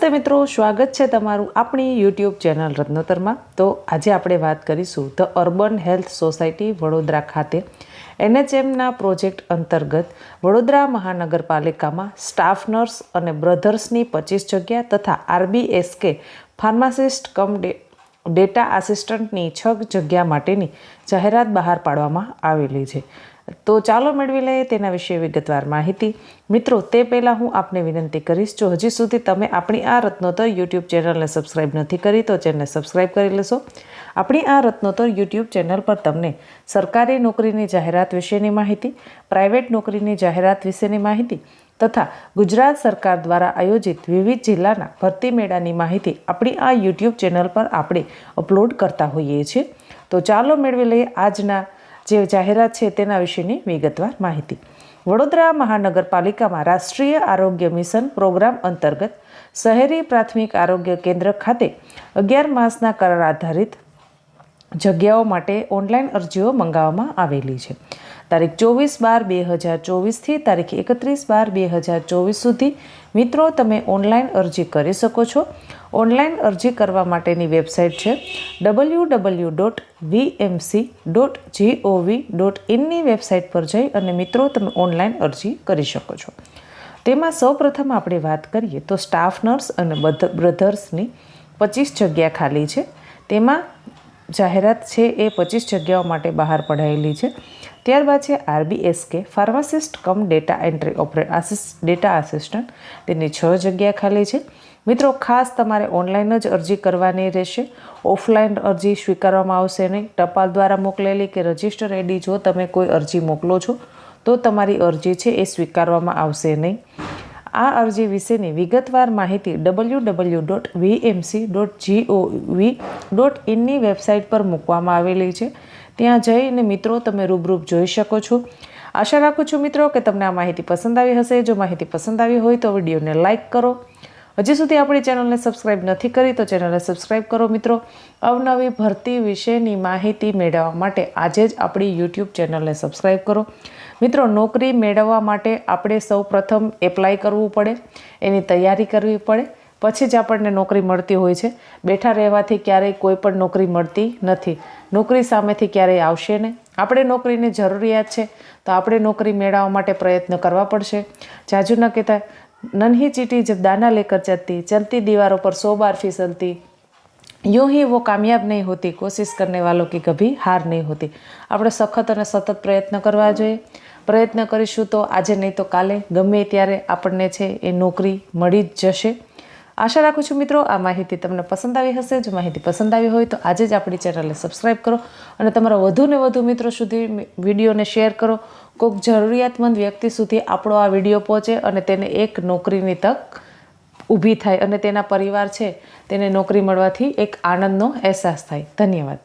નમસ્તે મિત્રો, સ્વાગત છે તમારું આપણી યુટ્યુબ ચેનલ રત્નોતરમાં। તો આજે આપણે વાત કરીશું the urban health society Vadodara ખાતે NHMના પ્રોજેક્ટ અંતર્ગત વડોદરા મહાનગરપાલિકામાં સ્ટાફ નર્સ અને બ્રધર્સની 25 જગ્યા તથા RBSK ફાર્માસિસ્ટ કમ ડેટા આસિસ્ટન્ટની 6 જગ્યા માટેની જાહેરાત બહાર પાડવામાં આવેલી છે। તો ચાલો મેળવી લઈએ તેના વિશે વિગતવાર માહિતી। મિત્રો, તે પહેલાં હું આપને વિનંતી કરીશ, જો હજી સુધી તમે આપણી આ રત્નોતર યુટ્યુબ ચેનલને સબસ્ક્રાઈબ નથી કરી તો ચેનલને સબસ્ક્રાઈબ કરી લેશો। આપણી આ રત્નોતર યુટ્યુબ ચેનલ પર તમને સરકારી નોકરીની જાહેરાત વિશેની માહિતી, પ્રાઇવેટ નોકરીની જાહેરાત વિશેની માહિતી તથા ગુજરાત સરકાર દ્વારા આયોજિત વિવિધ જિલ્લાના ભરતી મેળાની માહિતી આપણી આ યુટ્યુબ ચેનલ પર આપણે અપલોડ કરતા હોઈએ છીએ। તો ચાલો મેળવી લઈએ આજના જે જાહેરાત છે તેના વિશેની વિગતવાર માહિતી। વડોદરા મહાનગરપાલિકામાં રાષ્ટ્રીય આરોગ્ય મિશન પ્રોગ્રામ અંતર્ગત શહેરી પ્રાથમિક આરોગ્ય કેન્દ્ર ખાતે 11 માસના કરાર આધારિત જગ્યાઓ માટે ઓનલાઈન અરજીઓ મંગાવવામાં આવેલી છે। તારીખ 24/12/2024થી તારીખ 31/12/2024 સુધી મિત્રો તમે ઓનલાઈન અરજી કરી શકો છો। ઓનલાઈન અરજી કરવા માટેની વેબસાઇટ છે www.vmc.gov.in ની વેબસાઇટ પર જઈ અને મિત્રો તમે ઓનલાઈન અરજી કરી શકો છો। તેમાં સૌપ્રથમ આપણે વાત કરીએ તો સ્ટાફ નર્સ અને બ્રધર્સની 25 જગ્યા ખાલી છે। તેમાં જાહેરાત છે એ 25 જગ્યાઓ માટે બહાર પડાયેલી છે। ત્યારબાદ છે RBSK ફાર્માસિસ્ટ કમ ડેટા એન્ટ્રી ડેટા આસિસ્ટન્ટ, તેની 6 જગ્યા ખાલી છે। મિત્રો, ખાસ તમારે ઓનલાઈન જ અરજી કરવાની રહેશે। ઓફલાઈન અરજી સ્વીકારવામાં આવશે નહીં। ટપાલ દ્વારા મોકલેલી કે રજિસ્ટર ID જો તમે કોઈ અરજી મોકલો છો તો તમારી અરજી છે એ સ્વીકારવામાં આવશે નહીં। આ અરજી વિશેની વિગતવાર માહિતી www.vmc.gov.in ની વેબસાઇટ પર મૂકવામાં આવેલી છે। ત્યાં જઈને મિત્રો તમે રૂબરૂપ જોઈ શકો છો। આશા રાખું છું મિત્રો કે તમને આ માહિતી પસંદ આવી હશે। જો માહિતી પસંદ આવી હોય તો વિડીયોને લાઇક કરો। હજી સુધી આપણી ચેનલને સબસ્ક્રાઈબ નથી કરી તો ચેનલને સબસ્ક્રાઈબ કરો। મિત્રો, અવનવી ભરતી વિશેની માહિતી મેળવવા માટે આજે જ આપણી યુટ્યુબ ચેનલને સબસ્ક્રાઈબ કરો। મિત્રો, નોકરી મેળવવા માટે આપણે સૌ પ્રથમ એપ્લાય કરવું પડે, એની તૈયારી કરવી પડે, પછી જ આપણને નોકરી મળતી હોય છે। બેઠા રહેવાથી ક્યારેય કોઈ પણ નોકરી મળતી નથી। નોકરી સામેથી ક્યારેય આવશે નહીં। આપણે નોકરીની જરૂરિયાત છે તો આપણે નોકરી મેળવવા માટે પ્રયત્ન કરવા પડશે। જાજુ ન કહેતા, નन्ही चींटी जब दाना लेकर चलती, चलती दीवारों पर 100 बार फिसलती, यूं ही वो कामयाब नहीं होती, कोशिश करने वालों की कभी हार नहीं होती। આપણે સખત અને સતત પ્રયત્ન કરવા જોઈએ। પ્રયત્ન કરીશું તો આજે નહીં તો કાલે ગમે ત્યારે આપણને છે એ નોકરી મળી જ જશે। આશા રાખું છું મિત્રો આ માહિતી તમને પસંદ આવી હશે। જો માહિતી પસંદ આવી હોય તો આજે જ આપણી ચેનલને સબસ્ક્રાઈબ કરો અને તમારા વધુ ને વધુ મિત્રો સુધી વિડીયોને શેર કરો। કોઈક જરૂરિયાતમંદ વ્યક્તિ સુધી આપણો આ વિડીયો પહોંચે અને તેને એક નોકરીની તક ઊભી થાય અને તેના પરિવાર છે તેને નોકરી મળવાથી એક આનંદનો અહેસાસ થાય। ધન્યવાદ।